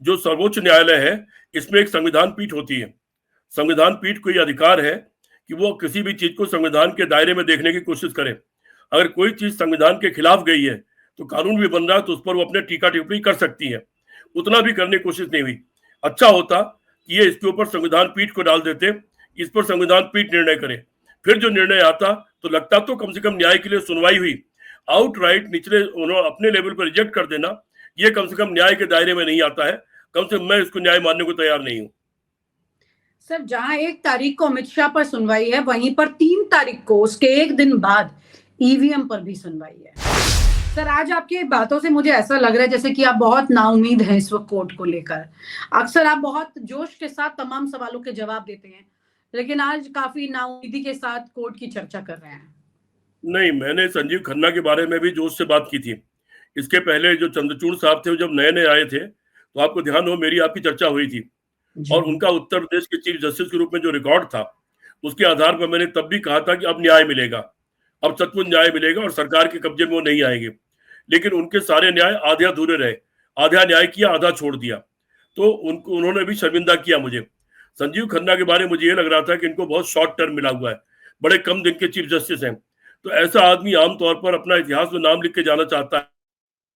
जो सर्वोच्च न्यायालय है, इसमें एक संविधान पीठ होती है। संविधान पीठ को ये अधिकार है कि वो किसी भी चीज को संविधान के दायरे में देखने की कोशिश करे। अगर कोई चीज संविधान के खिलाफ गई है, तो कानून भी बन रहा है, तो उस पर वो अपने टीका टिप्पणी कर सकती है। उतना भी करने की कोशिश नहीं हुई। अच्छा होता कि ये इसके ऊपर संविधान पीठ को डाल देते, इस पर संविधान पीठ निर्णय करे। फिर जो निर्णय आता तो लगता तो कम से कम न्याय के लिए सुनवाई हुई। आउटराइट निचले उन्होंने अपने लेवल पर रिजेक्ट कर देना, ये कम से कम न्याय के दायरे में नहीं आता है। कम से कम मैं इसको न्याय मानने को तैयार नहीं हूं। सर, जहां 1 तारीख को अमित शाह पर सुनवाई है, वहीं पर 3 तारीख को उसके एक दिन बाद ईवीएम पर भी सुनवाई है। सर, आज आपकी बातों से मुझे ऐसा लग रहा है जैसे कि आप बहुत नाउम्मीद हैं इस वक्त कोर्ट को लेकर। अक्सर आप बहुत जोश के साथ तमाम सवालों के जवाब देते हैं, लेकिन आज काफी नाउम्मीदी के साथ कोर्ट की चर्चा कर रहे हैं। नहीं, मैंने संजीव खन्ना के बारे में भी जोश से बात की थी। इसके पहले जो चंद्रचूड़ साहब थे, जब नए नए आए थे, तो आपको ध्यान हो मेरी आपकी चर्चा हुई थी, और उनका उत्तर प्रदेश के चीफ जस्टिस के रूप में जो रिकॉर्ड था, उसके आधार पर मैंने तब भी कहा था कि अब न्याय मिलेगा, अब सचमुच न्याय मिलेगा और सरकार के कब्जे में वो नहीं आएंगे। लेकिन उनके सारे न्याय आधे अधूरे रहे। आधा न्याय किया, आधा छोड़ दिया, तो उन्होंने भी शर्मिंदा किया मुझे। संजीव खन्ना के बारे में मुझे ये लग रहा था कि इनको बहुत शॉर्ट टर्म मिला हुआ है, बड़े कम दिन के चीफ जस्टिस हैं। तो ऐसा आदमी आमतौर पर अपना इतिहास में नाम लिख के जाना चाहता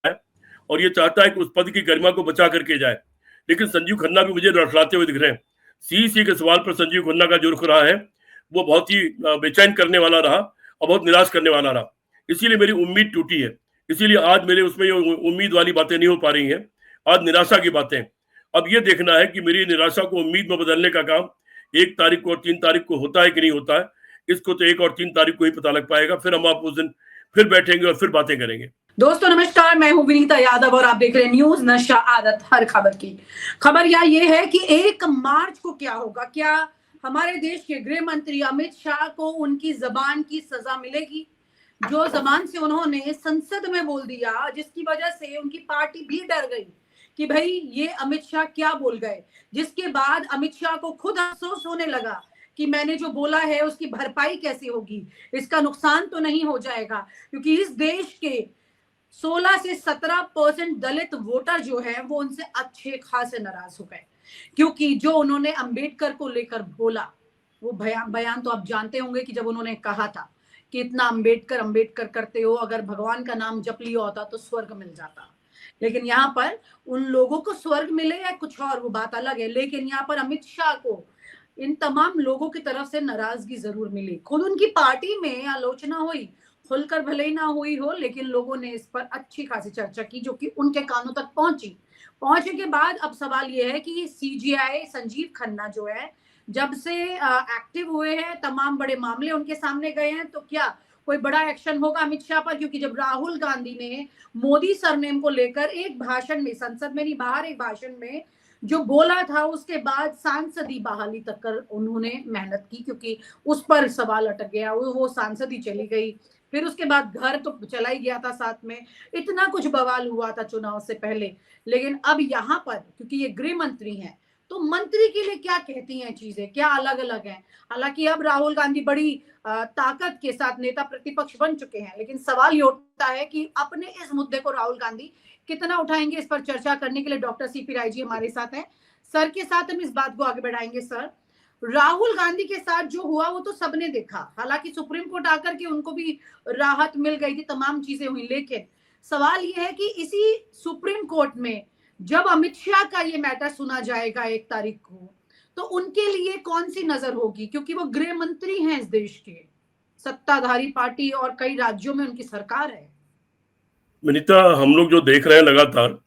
है, और ये चाहता है कि उस पद की गरिमा को बचा करके जाए। लेकिन संजीव खन्ना भी मुझे लड़खड़ाते हुए दिख रहे हैं। सीईसी के सवाल पर संजीव खन्ना का जो रुख रहा है, वो बहुत ही बेचैन करने वाला रहा और बहुत निराश करने वाला रहा। इसीलिए मेरी उम्मीद टूटी है। इसीलिए आज मेरे उसमें ये उम्मीद वाली बातें नहीं हो पा रही हैं, आज निराशा की बातें। अब ये देखना है कि मेरी निराशा को उम्मीद में बदलने का काम 1 तारीख को और 3 तारीख को होता है कि नहीं होता है। इसको तो 1 और 3 तारीख को ही पता लग पाएगा। फिर हम आप उस दिन फिर बैठेंगे और फिर बातें करेंगे। दोस्तों नमस्कार, मैं हूं विनीता यादव और आप देख रहे हैं न्यूज नशा आदत हर खबर की। खबर ये है कि 1 मार्च को क्या होगा। क्या हमारे देश के गृह मंत्री अमित शाह को उनकी जबान की सजा मिलेगी? जो जबान से उन्होंने संसद में बोल दिया, जिसकी वजह से उनकी पार्टी भी डर गई कि भाई ये अमित शाह क्या बोल गए, जिसके बाद अमित शाह को खुद अफसोस होने लगा कि मैंने जो बोला है उसकी भरपाई कैसे होगी, इसका नुकसान तो नहीं हो जाएगा। क्योंकि इस देश के 16 से 17% दलित वोटर जो है वो उनसे अच्छे खासे नाराज हो गए, क्योंकि जो उन्होंने अंबेडकर को लेकर बोला, वो बयान तो आप जानते होंगे कि जब उन्होंने कहा था कि इतना अंबेडकर अंबेडकर करते हो, अगर भगवान का नाम जप लिया होता तो स्वर्ग मिल जाता। लेकिन यहाँ पर उन लोगों को स्वर्ग मिले या कुछ और, वो बात अलग है। लेकिन यहाँ पर अमित शाह को इन तमाम लोगों की तरफ से नाराजगी जरूर मिली। खुद उनकी पार्टी में आलोचना हुई, खुलकर भले ही ना हुई हो, लेकिन लोगों ने इस पर अच्छी खासी चर्चा की, जो कि उनके कानों तक पहुंचे के बाद अब सवाल ये है कि सीजीआई संजीव खन्ना जो है, जब से एक्टिव हुए हैं, तमाम बड़े मामले उनके सामने गए हैं, तो क्या कोई बड़ा एक्शन होगा अमित शाह पर? क्योंकि जब राहुल गांधी ने मोदी सरनेम को लेकर एक भाषण में, संसद में नहीं बाहर एक भाषण में जो बोला था, उसके बाद सांसदी बहाली तक कर उन्होंने मेहनत की, क्योंकि उस पर सवाल अटक गया, वो सांसद ही चली गई। फिर उसके बाद घर तो चला ही गया था साथ में, इतना कुछ बवाल हुआ था चुनाव से पहले। लेकिन अब यहाँ पर क्योंकि ये गृह मंत्री हैं, तो मंत्री के लिए क्या कहती हैं चीजें, क्या अलग अलग हैं? हालांकि अब राहुल गांधी बड़ी ताकत के साथ नेता प्रतिपक्ष बन चुके हैं, लेकिन सवाल ये उठता है कि अपने इस मुद्दे को राहुल गांधी कितना उठाएंगे। इस पर चर्चा करने के लिए डॉक्टर सीपी राय जी हमारे साथ हैं। सर के साथ हम इस बात को आगे बढ़ाएंगे। सर, राहुल गांधी के साथ जो हुआ वो तो सबने देखा, हालांकि सुप्रीम कोर्ट आकर के उनको भी राहत मिल गई थी, तमाम चीजें हुई, लेकिन सवाल ये है कि इसी सुप्रीम कोर्ट में जब अमित शाह का ये मैटर सुना जाएगा 1 तारीख को, तो उनके लिए कौन सी नजर होगी? क्योंकि वो गृह मंत्री हैं इस देश के, सत्ताधारी पार्टी और कई राज्यों में उनकी सरकार है। विनीता, हम लोग जो देख रहे हैं लगातार,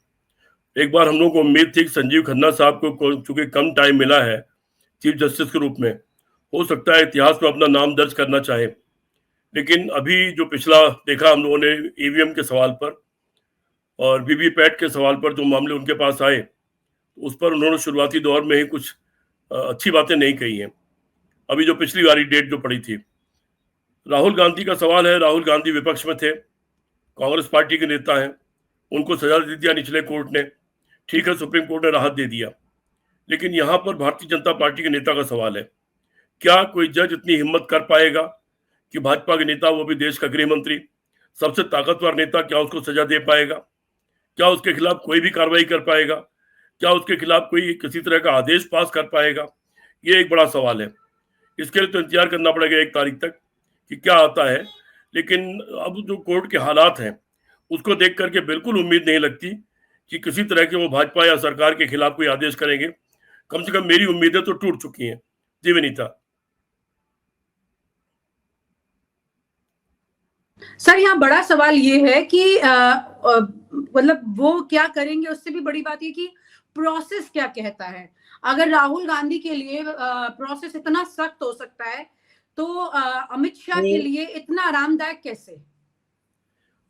एक बार हम लोग को उम्मीद थी कि संजीव खन्ना साहब को चूंकि कम टाइम मिला है चीफ जस्टिस के रूप में, हो सकता है इतिहास में अपना नाम दर्ज करना चाहे। लेकिन अभी जो पिछला देखा हम लोगों ने ईवीएम के सवाल पर और वीवीपैट के सवाल पर, जो मामले उनके पास आए, उस पर उन्होंने शुरुआती दौर में ही कुछ अच्छी बातें नहीं कही हैं। अभी जो पिछली वाली डेट जो पड़ी थी, राहुल गांधी का सवाल है। राहुल गांधी विपक्ष में थे, कांग्रेस पार्टी के नेता हैं, उनको सजा दे दिया निचले कोर्ट ने। ठीक है, सुप्रीम कोर्ट ने राहत दे दिया, लेकिन यहाँ पर भारतीय जनता पार्टी के नेता का सवाल है, क्या कोई जज इतनी हिम्मत कर पाएगा कि भाजपा के नेता, वो भी देश का गृह मंत्री, सबसे ताकतवर नेता, क्या उसको सजा दे पाएगा? क्या उसके खिलाफ कोई भी कार्रवाई कर पाएगा? क्या उसके खिलाफ कोई किसी तरह का आदेश पास कर पाएगा? ये एक बड़ा सवाल है। इसके लिए तो इंतजार करना पड़ेगा 1 तारीख तक कि क्या आता है। लेकिन अब जो कोर्ट के हालात हैं, उसको देख कर के बिल्कुल उम्मीद नहीं लगती कि किसी तरह के वो भाजपा या सरकार के खिलाफ कोई आदेश करेंगे। कम से कम मेरी उम्मीदें तो टूट चुकी हैं। जी विनीता। सर यहाँ बड़ा सवाल ये है कि मतलब वो क्या करेंगे, उससे भी बड़ी बात ये कि प्रोसेस क्या कहता है। अगर राहुल गांधी के लिए प्रोसेस इतना सख्त हो सकता है तो अमित शाह के लिए इतना आरामदायक कैसे?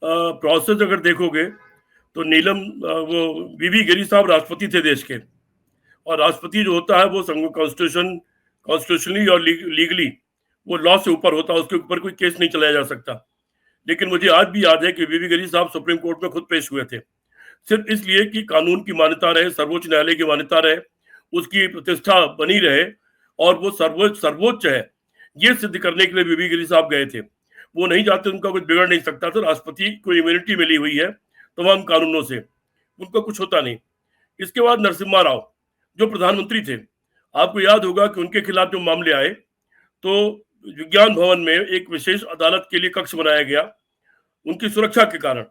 प्रोसेस अगर देखोगे तो नीलम वो वीवी गिरी साहब राष्ट्रपति थे देश के, और राष्ट्रपति जो होता है वो कॉन्स्टिट्यूशनली और लीगली वो लॉ से ऊपर होता है, उसके ऊपर कोई केस नहीं चलाया जा सकता। लेकिन मुझे आज भी याद है कि वीवी गिरी साहब सुप्रीम कोर्ट में खुद पेश हुए थे, सिर्फ इसलिए कि कानून की मान्यता रहे, सर्वोच्च न्यायालय की मान्यता रहे, उसकी प्रतिष्ठा बनी रहे और वो सर्वोच्च है, ये सिद्ध करने के लिए वीवी गिरी साहब गए थे। वो नहीं चाहते उनका कुछ बिगड़ नहीं सकता था, राष्ट्रपति को इम्यूनिटी मिली हुई है तमाम कानूनों से, उनका कुछ होता नहीं। इसके बाद नरसिम्हा राव जो प्रधानमंत्री थे, आपको याद होगा कि उनके खिलाफ जो मामले आए तो विज्ञान भवन में एक विशेष अदालत के लिए कक्ष बनाया गया उनकी सुरक्षा के कारण,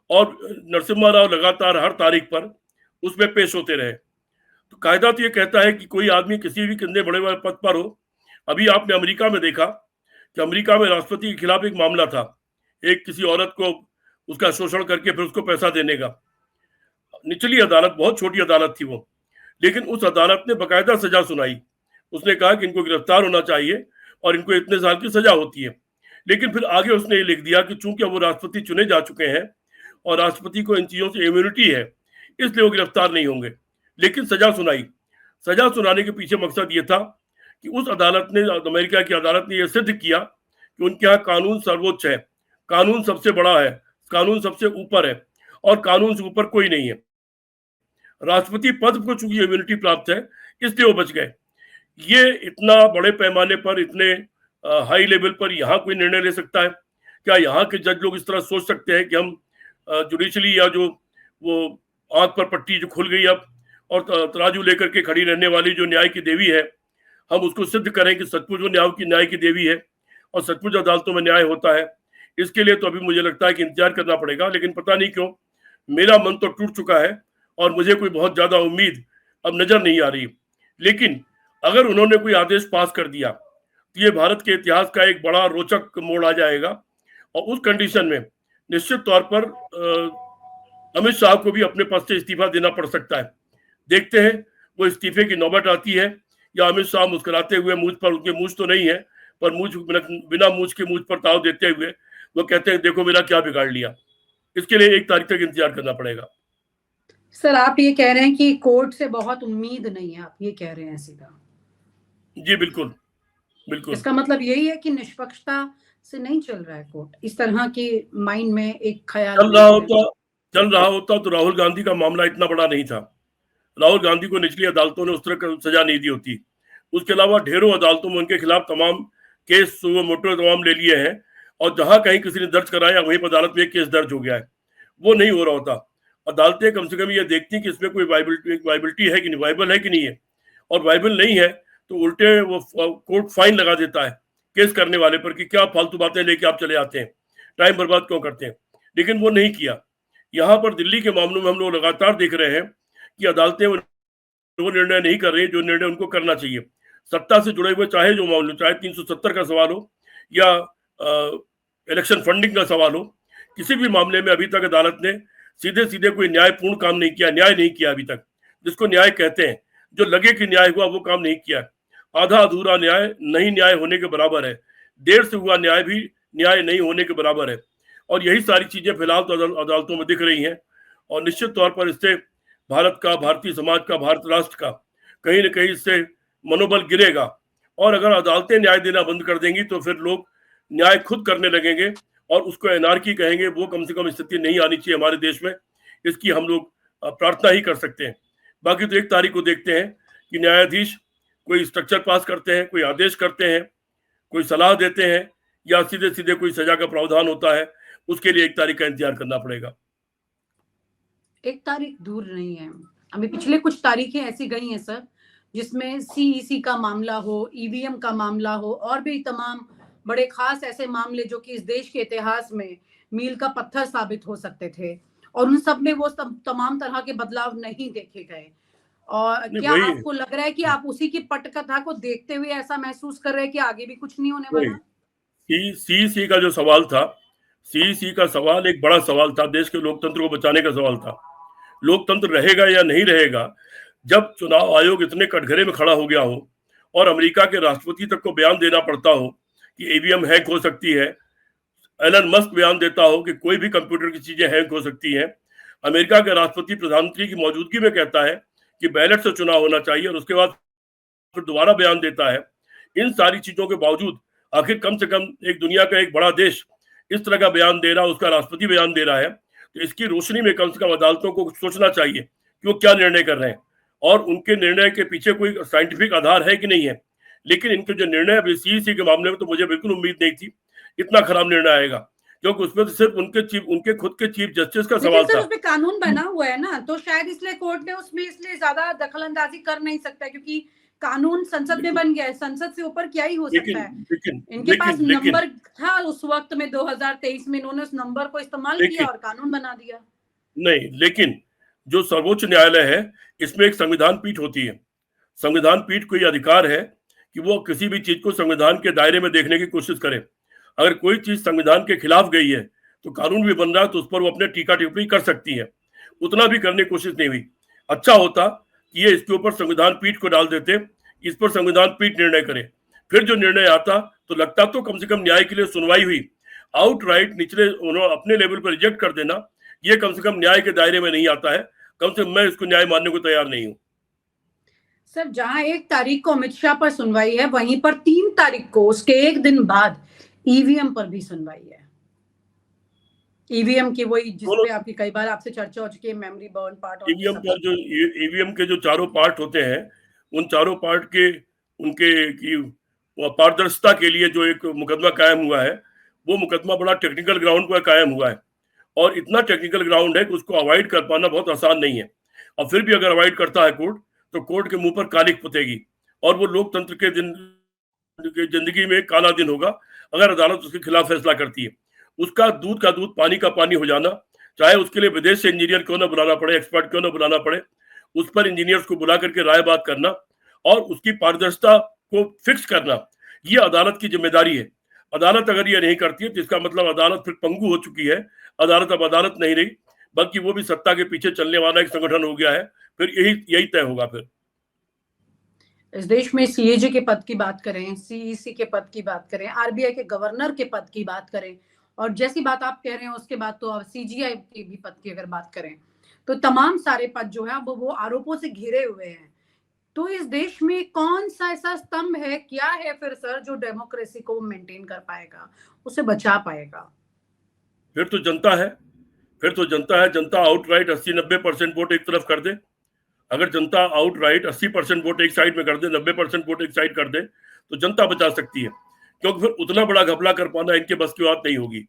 और नरसिम्हा राव लगातार हर तारीख पर उसमें पेश होते रहे। तो कायदा तो ये कहता है कि कोई आदमी किसी भी कितने बड़े बड़े पद पर हो। अभी आपने अमेरिका में देखा कि अमेरिका में राष्ट्रपति के खिलाफ एक मामला था, एक किसी औरत को उसका शोषण करके फिर उसको पैसा देने का। निचली अदालत, बहुत छोटी अदालत थी वो, लेकिन उस अदालत ने बकायदा सजा सुनाई। उसने कहा कि इनको गिरफ्तार होना चाहिए और इनको इतने साल की सजा होती है। लेकिन फिर आगे उसने ये लिख दिया कि चूंकि वो राष्ट्रपति चुने जा चुके हैं और राष्ट्रपति को इन चीजों से इम्यूनिटी है, इसलिए वो गिरफ्तार नहीं होंगे। लेकिन सजा सुनाई। सजा सुनाने के पीछे मकसद ये था कि उस अदालत ने, अमेरिका की अदालत ने यह सिद्ध किया कि उनके यहाँ कानून सर्वोच्च है, कानून सबसे बड़ा है, कानून सबसे ऊपर है और कानून से ऊपर कोई नहीं है। राष्ट्रपति पद को चूंकि इम्यूनिटी प्राप्त है, इसलिए वो बच गए। ये इतना बड़े पैमाने पर, इतने हाई लेवल पर यहाँ कोई निर्णय ले सकता है? क्या यहाँ के जज लोग इस तरह सोच सकते हैं कि हम जुडिशली या जो वो आंख पर पट्टी जो खुल गई अब और तराजू लेकर के खड़ी रहने वाली जो न्याय की देवी है, हम उसको सिद्ध करें कि सचमुच वो न्याय की देवी है और सचमुच अदालतों में न्याय होता है? इसके लिए तो अभी मुझे लगता है कि इंतजार करना पड़ेगा। लेकिन पता नहीं क्यों मेरा मन तो टूट चुका है और मुझे कोई बहुत ज्यादा उम्मीद अब नजर नहीं आ रही। लेकिन अगर उन्होंने कोई आदेश पास कर दिया तो ये भारत के इतिहास का एक बड़ा रोचक मोड़ आ जाएगा, और उस कंडीशन में निश्चित तौर पर अमित शाह को भी अपने पद से इस्तीफा देना पड़ सकता है। देखते हैं वो इस्तीफे की नौबत आती है या अमित शाह मुस्कुराते हुए, मूंछ पर उनके मूंछ तो नहीं है पर बिना मूंछ के मूंछ पर ताव देते हुए वो कहते हैं देखो मेरा क्या बिगाड़ लिया। इसके लिए 1 तारीख तक इंतजार करना पड़ेगा। सर आप ये कह रहे हैं कि कोर्ट से बहुत उम्मीद नहीं है, आप ये कह रहे हैं सीधा? जी बिल्कुल बिल्कुल। इसका मतलब यही है कि निष्पक्षता से नहीं चल रहा है कोर्ट, इस तरह के माइंड में एक ख्याल चल रहा होता तो राहुल गांधी का मामला इतना बड़ा नहीं था। राहुल गांधी को निचली अदालतों ने उस तरह की सजा नहीं दी होती। उसके अलावा ढेरों अदालतों में उनके खिलाफ तमाम केस मोटो तमाम ले लिए हैं, और जहां कहीं किसी ने दर्ज कराया वहीं पर अदालत में एक केस दर्ज हो गया है। वो नहीं हो रहा होता। अदालतें कम से कम ये देखती कि इसमें कोई वाइबिलिटी है कि नहीं, वाइबल है कि नहीं है, और वाइबल नहीं है तो उल्टे वो कोर्ट फाइन लगा देता है केस करने वाले पर कि क्या फालतू बातें लेके आप चले आते हैं, टाइम बर्बाद क्यों करते हैं। लेकिन वो नहीं किया। यहाँ पर दिल्ली के मामलों में हम लोग लगातार देख रहे हैं कि अदालतें वो निर्णय नहीं कर रही जो निर्णय उनको करना चाहिए। सत्ता से जुड़े हुए चाहे जो मामले, चाहे 370 का सवाल हो या इलेक्शन फंडिंग का सवाल हो, किसी भी मामले में अभी तक अदालत ने सीधे सीधे कोई न्यायपूर्ण काम नहीं किया, न्याय नहीं किया अभी तक, जिसको न्याय कहते हैं। जो लगे कि न्याय हुआ वो काम नहीं किया। आधा अधूरा न्याय नहीं न्याय होने के बराबर है, देर से हुआ न्याय भी न्याय नहीं होने के बराबर है। और यही सारी चीजें फिलहाल तो अदालतों में दिख रही हैं, और निश्चित तौर पर इससे भारत का, भारतीय समाज का, भारत राष्ट्र का कहीं न कहीं इससे मनोबल गिरेगा। और अगर अदालतें न्याय देना बंद कर देंगी तो फिर लोग न्याय खुद करने लगेंगे और उसको एनार्की कहेंगे। वो कम से कम स्थिति नहीं आनी चाहिए हमारे देश में, इसकी हम लोग प्रार्थना ही कर सकते हैं। बाकी तो 1 तारीख को देखते हैं कि न्यायाधीश कोई स्ट्रक्चर पास करते हैं, कोई आदेश करते हैं, कोई सलाह देते हैं, या सीधे सीधे कोई सजा का प्रावधान होता है। उसके लिए 1 तारीख का इंतजार करना पड़ेगा। 1 तारीख दूर नहीं है, अभी पिछले कुछ तारीखें ऐसी गई हैं सर, जिसमें सीईसी का मामला हो, ईवीएम का मामला हो, और भी तमाम बड़े खास ऐसे मामले जो कि इस देश के इतिहास में मील का पत्थर साबित हो सकते थे, और उन सब में वो तमाम तरह के बदलाव नहीं देखे गए। और नहीं क्या वही आपको लग रहा है कि आप उसी की पटकथा को देखते हुए ऐसा महसूस कर रहे हैं कि आगे भी कुछ नहीं होने वही वाला? सीईसी का जो सवाल था, सीईसी का सवाल एक बड़ा सवाल था, देश के लोकतंत्र को बचाने का सवाल था। लोकतंत्र रहेगा या नहीं रहेगा, जब चुनाव आयोग इतने कटघरे में खड़ा हो गया हो और अमेरिका के राष्ट्रपति तक को बयान देना पड़ता हो कि ईवीएम हैक हो सकती है, एलन मस्क बयान देता हो कि कोई भी कंप्यूटर की चीजें हैक हो सकती हैं, अमेरिका के राष्ट्रपति प्रधानमंत्री की मौजूदगी में कहता है कि बैलेट से चुनाव होना चाहिए, और उसके बाद फिर दोबारा बयान देता है। इन सारी चीजों के बावजूद आखिर कम से कम एक दुनिया का एक बड़ा देश इस तरह का बयान दे रहा है, उसका राष्ट्रपति बयान दे रहा है, तो इसकी रोशनी में कम से कम अदालतों को सोचना चाहिए कि वो क्या निर्णय कर रहे हैं और उनके निर्णय के पीछे कोई साइंटिफिक आधार है कि नहीं है। लेकिन इनके जो निर्णय अभी सीईसी के मामले में, तो मुझे बिल्कुल उम्मीद नहीं थी इतना खराब निर्णय आएगा, क्योंकि उसमें तो सिर्फ उनके खुद के चीफ जस्टिस का सवाल था। उसमें कानून बना हुआ है ना, तो शायद इसलिए कोर्ट ने उसमें इसलिए ज्यादा दखल अंदाजी कर नहीं सकता, क्योंकि कानून संसद में बन गया है, संसद से ऊपर क्या ही हो सकता है। इनके पास नंबर था उस वक्त में 2023 में, इन्होंने उस नंबर को इस्तेमाल किया और कानून बना दिया। नहीं, लेकिन जो सर्वोच्च न्यायालय है, इसमें एक संविधान पीठ होती है। संविधान पीठ को यह अधिकार है कि वो किसी भी चीज को संविधान के दायरे में देखने की कोशिश करे। अगर कोई चीज संविधान के खिलाफ गई है, तो कानून भी बन रहा है, तो उस पर वो अपने टीका टिप्पणी कर सकती है। उतना भी करने की कोशिश नहीं हुई। अच्छा होता कि ये इसके ऊपर संविधान पीठ को डाल देते, इस पर संविधान पीठ निर्णय करे, फिर जो निर्णय आता तो लगता तो कम से कम न्याय के लिए सुनवाई हुई। आउटराइट निचले उन्होंने अपने लेवल पर रिजेक्ट कर देना, ये कम से कम न्याय के दायरे में नहीं आता है। कम से कम मैं इसको न्याय मानने को तैयार नहीं हूं। सर, जहां 1 तारीख को अमित शाह पर सुनवाई है, वहीं पर 3 तारीख को उसके एक दिन बाद ईवीएम पर भी सुनवाई है। ईवीएम की वही जिसपे आपकी कई बार आपसे चर्चा हो चुकी है, मेमोरी बर्न पार्ट। और ईवीएम पर जो ईवीएम के जो चारों पार्ट होते हैं, उन चारों पार्ट के उनके की पारदर्शिता के लिए जो एक मुकदमा कायम हुआ है, वो मुकदमा बड़ा टेक्निकल ग्राउंड पर कायम हुआ है, और इतना टेक्निकल ग्राउंड है कि उसको अवॉइड कर पाना बहुत आसान नहीं है। और फिर भी अगर अवॉइड करता है कोर्ट, तो कोर्ट के मुंह पर कालिक पुतेगी, और वो लोकतंत्र के जिंदगी में काला दिन होगा अगर अदालत उसके खिलाफ फैसला करती है। उसका दूध का दूध, पानी का पानी हो जाना, चाहे उसके लिए विदेश से इंजीनियर क्यों ना बुलाना पड़े, एक्सपर्ट क्यों ना बुलाना पड़े, उस पर इंजीनियर्स को बुला करके राय बात करना और उसकी पारदर्शिता को फिक्स करना, ये अदालत की जिम्मेदारी है। अदालत अगर ये नहीं करती है, तो इसका मतलब अदालत फिर पंगु हो चुकी है। अदालत अब अदालत नहीं रही, बल्कि वो भी सत्ता के पीछे चलने वाला एक संगठन हो गया है। फिर यही तय होगा। फिर इस देश में सीएजी के पद की बात करें, सीईसी के पद की बात करें, आरबीआई के गवर्नर के पद की बात करें, और जैसी बात आप कह रहे हैं उसके बाद तो अब सीजीआई के भी पद की अगर बात करें, तो तमाम सारे पद जो है वो आरोपों से घिरे हुए हैं। तो इस देश में कौन सा ऐसा स्तंभ है, क्या है फिर सर, जो डेमोक्रेसी को मेंटेन कर पाएगा, उसे बचा पाएगा? फिर तो जनता है। जनता आउटराइट 80-90% वोट एक तरफ कर दे। अगर जनता आउटराइट 80% वोट एक साइड में कर दे, 90% वोट एक साइड कर दे, तो जनता बचा सकती है। क्योंकि फिर उतना बड़ा घपला कर पाना इनके बस की बात नहीं होगी।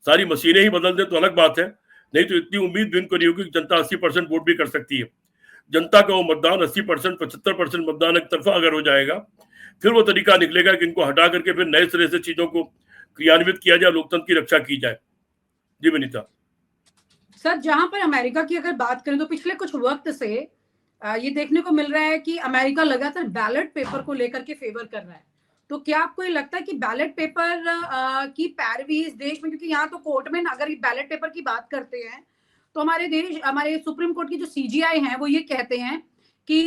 सारी मशीनें ही बदल दे तो अलग बात है, नहीं तो इतनी उम्मीद भी इनको नहीं होगी कि जनता 80% वोट भी कर सकती है। जनता का वो मतदान 80%, 75% मतदान एक तरफा अगर हो जाएगा, फिर वो तरीका निकलेगा कि इनको हटा करके फिर नए सिरे से चीजों को क्रियान्वित किया जाए, लोकतंत्र की रक्षा की जाए। जी विनीता। सर, जहां पर अमेरिका की अगर बात करें, तो पिछले कुछ वक्त से ये देखने को मिल रहा है कि अमेरिका लगातार बैलेट पेपर को लेकर के फेवर कर रहा है। तो क्या आपको ये लगता है कि बैलेट पेपर की पैरवी इस देश में, क्योंकि यहाँ तो कोर्ट में अगर बैलेट पेपर की बात करते हैं, तो हमारे सुप्रीम कोर्ट की जो सीजीआई हैं, वो ये कहते हैं कि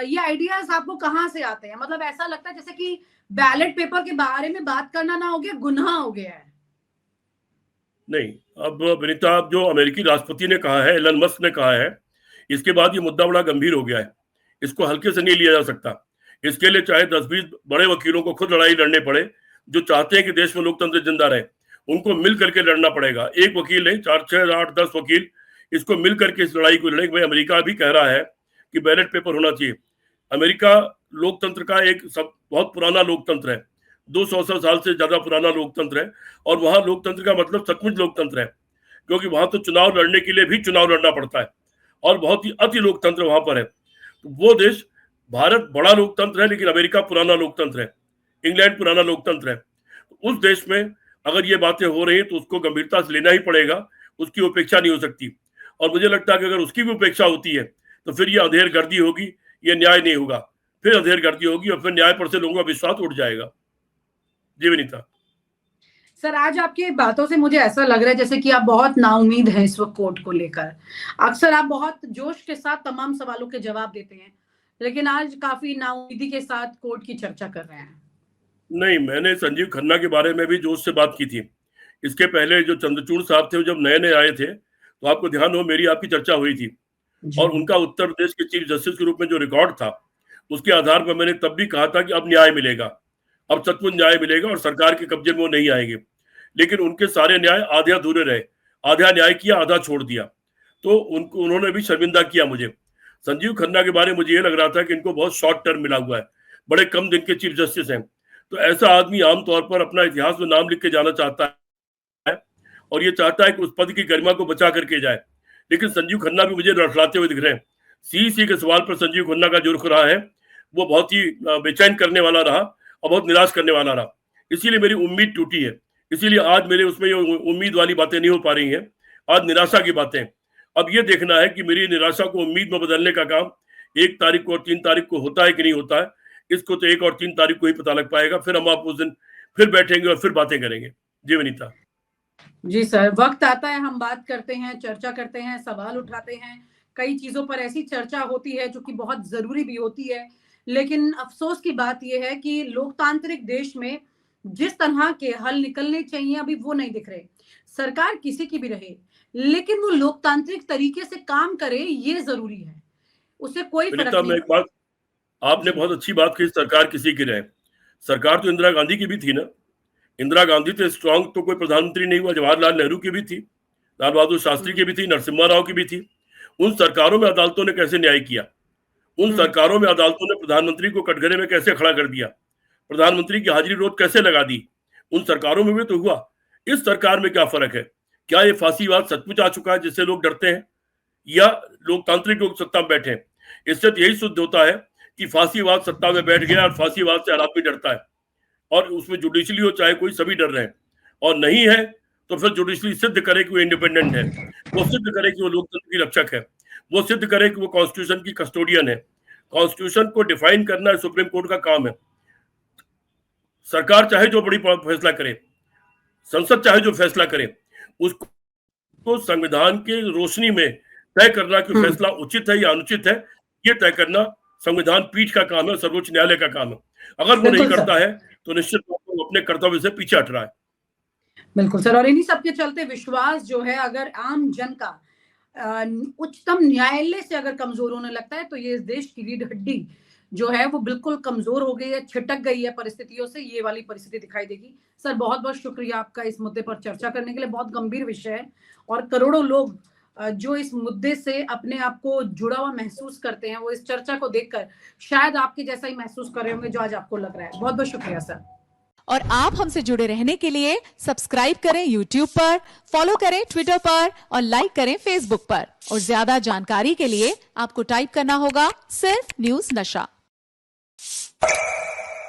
ये आइडियाज आपको कहाँ से आते हैं? मतलब ऐसा लगता है जैसे कि बैलेट पेपर के बारे में बात करना ना हो गया, गुनाह हो गया है। नहीं, अब विनीता, अब जो अमेरिकी राष्ट्रपति ने कहा है, एलन मस्क ने कहा है, इसके बाद ये मुद्दा बड़ा गंभीर हो गया है। इसको हल्के से नहीं लिया जा सकता। इसके लिए चाहे 10-20 बड़े वकीलों को खुद लड़ाई लड़ने पड़े, जो चाहते हैं कि देश में लोकतंत्र जिंदा रहे, उनको मिल करके लड़ना पड़ेगा। एक वकील नहीं, 4, 6, 8, 10 वकील इसको मिल करके इस लड़ाई को लड़ेंगे। भाई, अमेरिका भी कह रहा है कि बैलेट पेपर होना चाहिए। अमेरिका लोकतंत्र का एक बहुत पुराना लोकतंत्र है, 200 साल से ज्यादा पुराना लोकतंत्र है, और वहां लोकतंत्र का मतलब सचमुच लोकतंत्र है, क्योंकि वहां तो चुनाव लड़ने के लिए भी चुनाव लड़ना पड़ता है, और बहुत ही अति लोकतंत्र वहां पर है। तो वो देश, भारत बड़ा लोकतंत्र है लेकिन अमेरिका पुराना लोकतंत्र है, इंग्लैंड पुराना लोकतंत्र है। उस देश में अगर ये बातें हो रही हैं तो उसको गंभीरता से लेना ही पड़ेगा, उसकी उपेक्षा नहीं हो सकती। और मुझे लगता है कि अगर उसकी भी उपेक्षा होती है तो फिर ये अंधेरगर्दी होगी, ये न्याय नहीं होगा, फिर अंधेरगर्दी होगी और फिर न्याय पर से लोगों का विश्वास उठ जाएगा। जी विनीता। सर, आज आपकी बातों से मुझे ऐसा लग रहा है जैसे कि आप बहुत नाउम्मीद हैं इस वक्त कोर्ट को लेकर। अक्सर आप बहुत जोश के साथ तमाम सवालों के जवाब देते हैं, लेकिन आज काफी नाउम्मीदी के साथ कोर्ट की चर्चा कर रहे हैं। नहीं, मैंने संजीव खन्ना के बारे में भी जोश से बात की थी। इसके पहले जो चंद्रचूड़ साहब थे, जब नए-नए आए थे, तो आपको ध्यान हो मेरी आपकी चर्चा हुई थी। और उनका उत्तर प्रदेश के चीफ जस्टिस के रूप में जो रिकॉर्ड था, उसके आधार पर मैंने तब भी कहा था कि अब न्याय मिलेगा, अब सचमुच न्याय मिलेगा और सरकार के कब्जे में वो नहीं आएंगे। लेकिन उनके सारे न्याय आधे अधूरे रहे, आधा न्याय किया, आधा छोड़ दिया। तो उन्होंने भी शर्मिंदा किया मुझे। संजीव खन्ना के बारे में मुझे ये लग रहा था कि इनको बहुत शॉर्ट टर्म मिला हुआ है, बड़े कम दिन के चीफ जस्टिस हैं। तो ऐसा आदमी आमतौर पर अपना इतिहास में नाम लिख के जाना चाहता है और ये चाहता है कि उस पद की गरिमा को बचा करके जाए। लेकिन संजीव खन्ना भी मुझे लड़खड़ाते हुए दिख रहे हैं। सीईसी के सवाल पर संजीव खन्ना का जो रुख रहा है वो बहुत ही बेचैन करने वाला रहा और बहुत निराश करने वाला रहा। इसीलिए मेरी उम्मीद टूटी है, इसीलिए आज मेरे उसमें ये उम्मीद वाली बातें नहीं हो पा रही हैं, आज निराशा की बातें। अब ये देखना है कि मेरी निराशा को उम्मीद में बदलने का काम 1 तारीख को और 3 तारीख को होता है कि नहीं होता है, इसको तो 1 और 3 तारीख को ही पता लग पाएगा। फिर हम आप उस दिन फिर बैठेंगे और फिर बातें करेंगे। जी विनीता। जी सर, वक्त आता है हम बात करते हैं, चर्चा करते हैं, सवाल उठाते हैं। कई चीजों पर ऐसी चर्चा होती है जो कि बहुत जरूरी भी होती है, लेकिन अफसोस की बात यह है कि लोकतांत्रिक देश में जिस तरह के हल निकलने चाहिए अभी वो नहीं दिख रहे। सरकार किसी की भी रहे, लेकिन वो लोकतांत्रिक तरीके से काम करे, ये जरूरी है। उससे कोई फर्क विनीता, मैं नहीं। एक बात, आपने बहुत अच्छी बात कही, सरकार किसी की रहे। सरकार तो इंदिरा गांधी की भी थी ना। इंदिरा गांधी तो स्ट्रांग तो कोई प्रधानमंत्री नहीं हुआ, जवाहरलाल नेहरू की भी थी, लाल बहादुर शास्त्री की भी थी, नरसिम्हा राव की भी थी। उन सरकारों में अदालतों ने कैसे न्याय किया? उन सरकारों में अदालतों ने प्रधानमंत्री को कटघरे में कैसे खड़ा कर दिया? प्रधानमंत्री की हाजिरी रोज कैसे लगा दी? उन सरकारों में भी तो हुआ। इस सरकार में क्या फर्क है? क्या ये फांसीवाद सचमुच आ चुका है जिससे लोग डरते हैं, या लोकतांत्रिक लोग सत्ता में बैठे? इससे तो यही सिद्ध होता है कि फांसीवाद सत्ता में बैठ गया और फांसीवाद से हर आदमी डरता है, और उसमें जुडिशली हो चाहे कोई, सभी डर रहे हैं। और नहीं है तो फिर जुडिशली सिद्ध करे कि वो इंडिपेंडेंट है, वो सिद्ध करे कि वो लोकतंत्र की रक्षक है, वो सिद्ध करे कि वो कॉन्स्टिट्यूशन की कस्टोडियन है। कॉन्स्टिट्यूशन को डिफाइन करना सुप्रीम कोर्ट का काम है। सरकार चाहे जो बड़ी फैसला करे, संसद चाहे जो फैसला करे, उसको संविधान के रोशनी में तय करना कि फैसला उचित है या अनुचित है, ये तय करना संविधान पीठ का काम है, सर्वोच्च न्यायालय का काम है। अगर वो नहीं करता है तो निश्चित तौर पर वो अपने कर्तव्य से पीछे हट रहा है। बिल्कुल सर, और इन्हीं सबके चलते विश्वास जो है, अगर आम जन का उच्चतम न्यायालय से अगर कमजोर होने लगता है तो ये इस देश की रीढ़ हड्डी जो है वो बिल्कुल कमजोर हो गई है, छिटक गई है परिस्थितियों से। ये वाली परिस्थिति दिखाई देगी। सर, बहुत बहुत शुक्रिया आपका इस मुद्दे पर चर्चा करने के लिए। बहुत गंभीर विषय है और करोड़ों लोग जो इस मुद्दे से अपने आप को जुड़ा हुआ महसूस करते हैं, वो इस चर्चा को देखकर शायद आपके जैसा ही महसूस कर रहे होंगे जो आज आपको लग रहा है। बहुत बहुत शुक्रिया सर। और आप हमसे जुड़े रहने के लिए सब्सक्राइब करें YouTube पर, फॉलो करें Twitter पर और लाइक करें Facebook पर। और ज्यादा जानकारी के लिए आपको टाइप करना होगा सिर्फ न्यूज़ नशा।